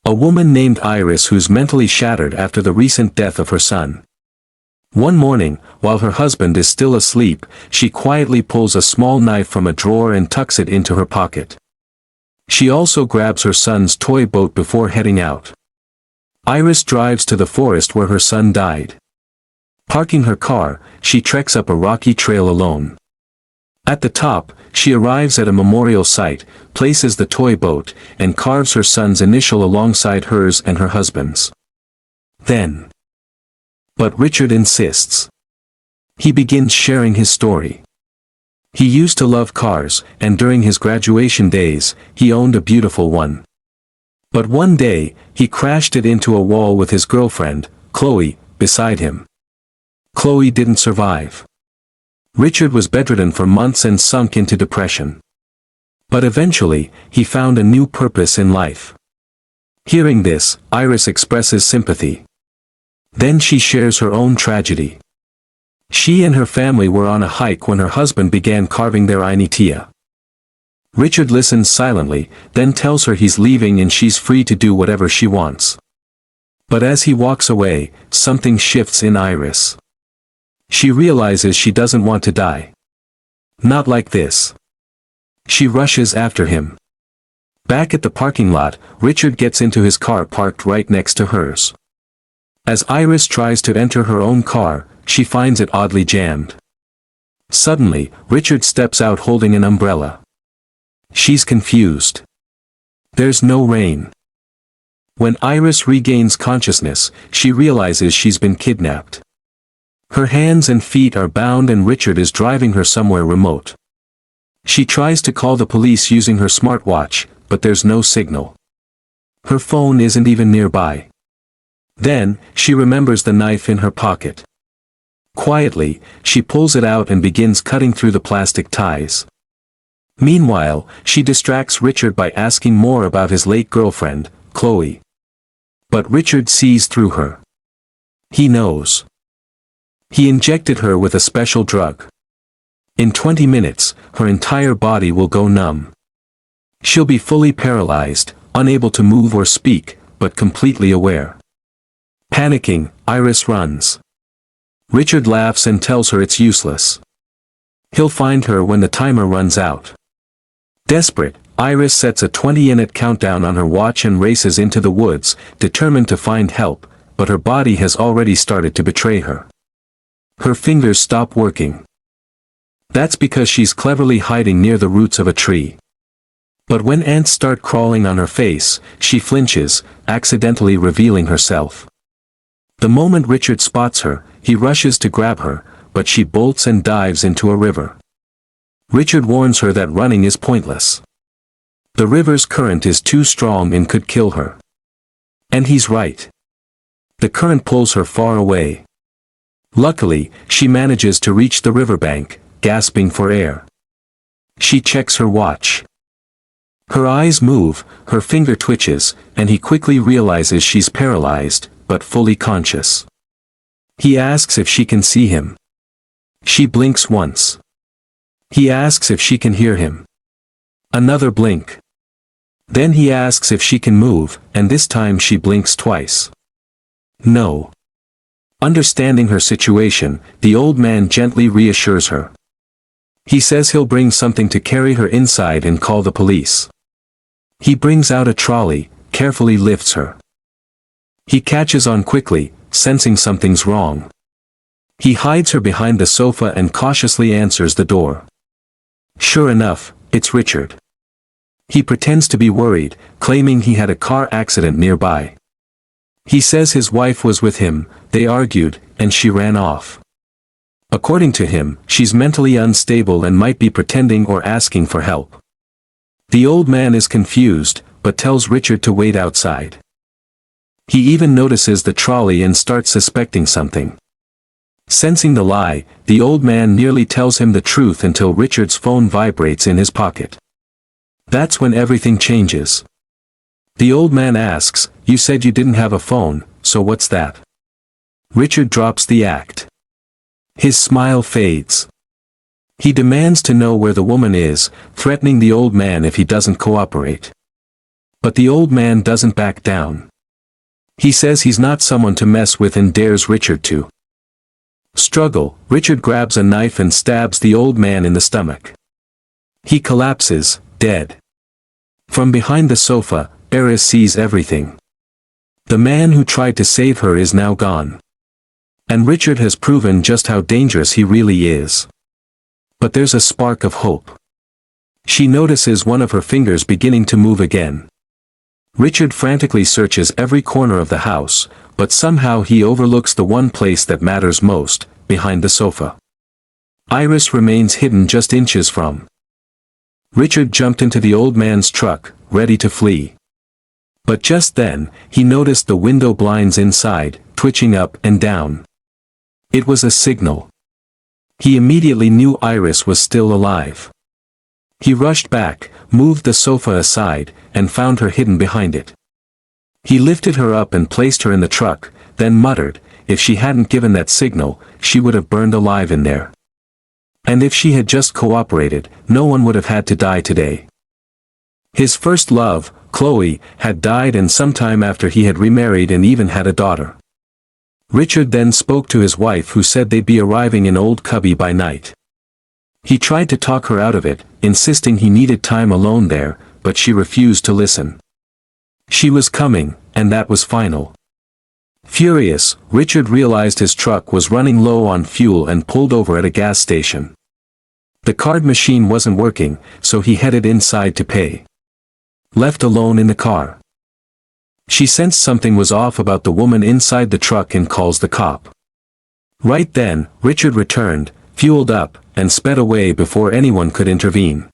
A woman named Iris who's mentally shattered after the recent death of her son. One morning, while her husband is still asleep, she quietly pulls a small knife from a drawer and tucks it into her pocket. She also grabs her son's toy boat before heading out. Iris drives to the forest where her son died. Parking her car, she treks up a rocky trail alone. At the top, she arrives at a memorial site, places the toy boat, and carves her son's initial alongside hers and her husband's. But Richard insists. He begins sharing his story. He used to love cars, and during his graduation days, he owned a beautiful one. But one day, he crashed it into a wall with his girlfriend, Chloe, beside him. Chloe didn't survive. Richard was bedridden for months and sunk into depression. But eventually, he found a new purpose in life. Hearing this, Iris expresses sympathy. Then she shares her own tragedy. She and her family were on a hike when her husband began carving their initia. Richard listens silently, then tells her he's leaving and she's free to do whatever she wants. But as he walks away, something shifts in Iris. She realizes she doesn't want to die. Not like this. She rushes after him. Back at the parking lot, Richard gets into his car parked right next to hers. As Iris tries to enter her own car, she finds it oddly jammed. Suddenly, Richard steps out holding an umbrella. She's confused. There's no rain. When Iris regains consciousness, she realizes she's been kidnapped. Her hands and feet are bound and Richard is driving her somewhere remote. She tries to call the police using her smartwatch, but there's no signal. Her phone isn't even nearby. Then, she remembers the knife in her pocket. Quietly, she pulls it out and begins cutting through the plastic ties. Meanwhile, she distracts Richard by asking more about his late girlfriend, Chloe. But Richard sees through her. He knows. He injected her with a special drug. In 20 minutes, her entire body will go numb. She'll be fully paralyzed, unable to move or speak, but completely aware. Panicking, Iris runs. Richard laughs and tells her it's useless. He'll find her when the timer runs out. Desperate, Iris sets a 20-minute countdown on her watch and races into the woods, determined to find help, but her body has already started to betray her. Her fingers stop working. That's because she's cleverly hiding near the roots of a tree. But when ants start crawling on her face, she flinches, accidentally revealing herself. The moment Richard spots her, he rushes to grab her, but she bolts and dives into a river. Richard warns her that running is pointless. The river's current is too strong and could kill her. And he's right. The current pulls her far away. Luckily, she manages to reach the riverbank, gasping for air. She checks her watch. Her eyes move, her finger twitches, and he quickly realizes she's paralyzed, but fully conscious. He asks if she can see him. She blinks once. He asks if she can hear him. Another blink. Then he asks if she can move, and this time she blinks twice. No. Understanding her situation, the old man gently reassures her. He says he'll bring something to carry her inside and call the police. He brings out a trolley, carefully lifts her. He catches on quickly, sensing something's wrong. He hides her behind the sofa and cautiously answers the door. Sure enough, it's Richard. He pretends to be worried, claiming he had a car accident nearby. He says his wife was with him, they argued, and she ran off. According to him, she's mentally unstable and might be pretending or asking for help. The old man is confused, but tells Richard to wait outside. He even notices the trolley and starts suspecting something. Sensing the lie, the old man nearly tells him the truth until Richard's phone vibrates in his pocket. That's when everything changes. The old man asks, "You said you didn't have a phone, so what's that?" Richard drops the act. His smile fades. He demands to know where the woman is, threatening the old man if he doesn't cooperate. But the old man doesn't back down. He says he's not someone to mess with and dares Richard to struggle. Richard grabs a knife and stabs the old man in the stomach. He collapses, dead. From behind the sofa, Eris sees everything. The man who tried to save her is now gone. And Richard has proven just how dangerous he really is. But there's a spark of hope. She notices one of her fingers beginning to move again. Richard frantically searches every corner of the house, but somehow he overlooks the one place that matters most, behind the sofa. Iris remains hidden just inches from. Richard jumped into the old man's truck, ready to flee. But just then, he noticed the window blinds inside, twitching up and down. It was a signal. He immediately knew Iris was still alive. He rushed back, moved the sofa aside, and found her hidden behind it. He lifted her up and placed her in the truck, then muttered, if she hadn't given that signal, she would have burned alive in there. And if she had just cooperated, no one would have had to die today. His first love, Chloe, had died, and sometime after he had remarried and even had a daughter. Richard then spoke to his wife, who said they'd be arriving in Old Cubby by night. He tried to talk her out of it, insisting he needed time alone there, but she refused to listen. She was coming, and that was final. Furious, Richard realized his truck was running low on fuel and pulled over at a gas station. The card machine wasn't working, so he headed inside to pay. Left alone in the car, she sensed something was off about the woman inside the truck and calls the cop. Right then, Richard returned, fueled up, and sped away before anyone could intervene.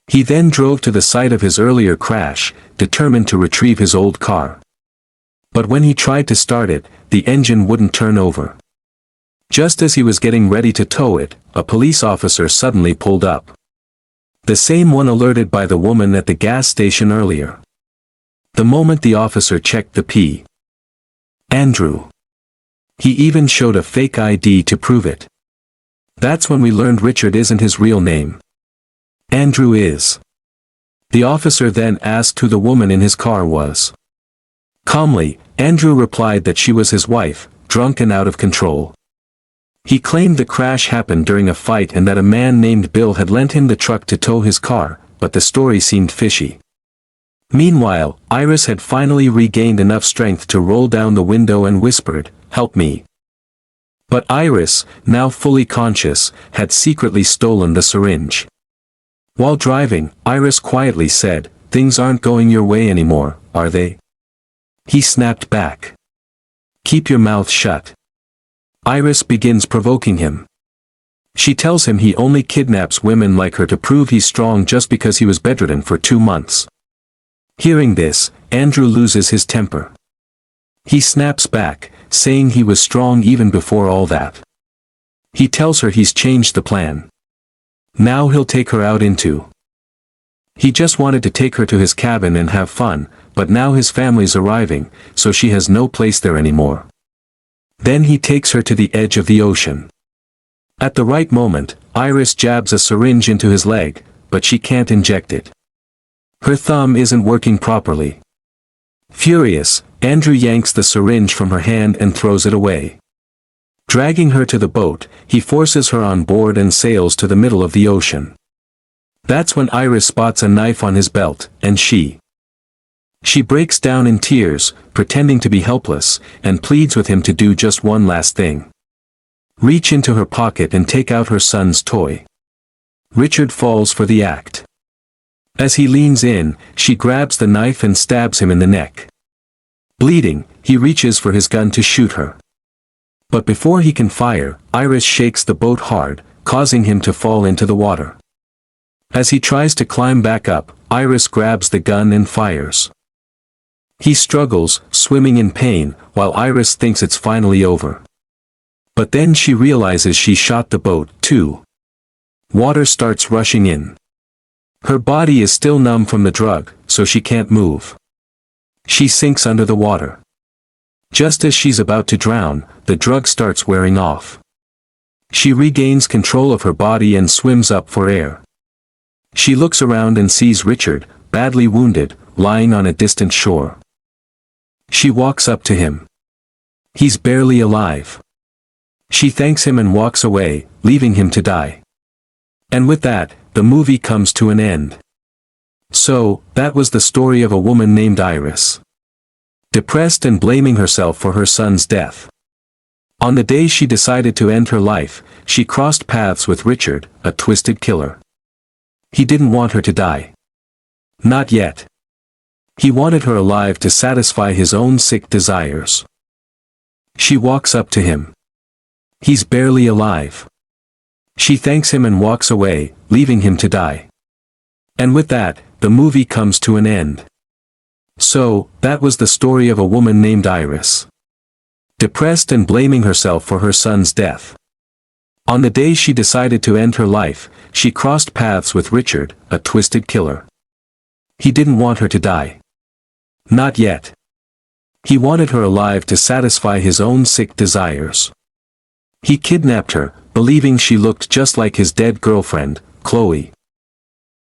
He then drove to the site of his earlier crash, determined to retrieve his old car. But when he tried to start it, the engine wouldn't turn over. Just as he was getting ready to tow it, a police officer suddenly pulled up. The same one alerted by the woman at the gas station earlier. The moment the officer checked the P. Andrew. He even showed a fake ID to prove it. That's when we learned Richard isn't his real name. Andrew is. The officer then asked who the woman in his car was. Calmly, Andrew replied that she was his wife, drunk and out of control. He claimed the crash happened during a fight and that a man named Bill had lent him the truck to tow his car, but the story seemed fishy. Meanwhile, Iris had finally regained enough strength to roll down the window and whispered, "Help me." But Iris, now fully conscious, had secretly stolen the syringe. While driving, Iris quietly said, "Things aren't going your way anymore, are they?" He snapped back. "Keep your mouth shut." Iris begins provoking him. She tells him he only kidnaps women like her to prove he's strong just because he was bedridden for 2 months. Hearing this, Andrew loses his temper. He snaps back, saying he was strong even before all that. He tells her he's changed the plan. Now he'll take her out into. He just wanted to take her to his cabin and have fun, but now his family's arriving, so she has no place there anymore. Then he takes her to the edge of the ocean. At the right moment, Iris jabs a syringe into his leg, but she can't inject it. Her thumb isn't working properly. Furious, Andrew yanks the syringe from her hand and throws it away. Dragging her to the boat, he forces her on board and sails to the middle of the ocean. That's when Iris spots a knife on his belt, and she breaks down in tears, pretending to be helpless, and pleads with him to do just one last thing. Reach into her pocket and take out her son's toy. Richard falls for the act. As he leans in, she grabs the knife and stabs him in the neck. Bleeding, he reaches for his gun to shoot her. But before he can fire, Iris shakes the boat hard, causing him to fall into the water. As he tries to climb back up, Iris grabs the gun and fires. He struggles, swimming in pain, while Iris thinks it's finally over. But then she realizes she shot the boat, too. Water starts rushing in. Her body is still numb from the drug, so she can't move. She sinks under the water. Just as she's about to drown, the drug starts wearing off. She regains control of her body and swims up for air. She looks around and sees Richard, badly wounded, lying on a distant shore. She walks up to him. He's barely alive. She thanks him and walks away, leaving him to die. And with that, the movie comes to an end. So, that was the story of a woman named Iris. Depressed and blaming herself for her son's death. On the day she decided to end her life, she crossed paths with Richard, a twisted killer. He didn't want her to die. Not yet. He wanted her alive to satisfy his own sick desires. She walks up to him. He's barely alive. She thanks him and walks away, leaving him to die. And with that, the movie comes to an end. So, that was the story of a woman named Iris. Depressed and blaming herself for her son's death. On the day she decided to end her life, she crossed paths with Richard, a twisted killer. He didn't want her to die. Not yet. He wanted her alive to satisfy his own sick desires. He kidnapped her, believing she looked just like his dead girlfriend, Chloe.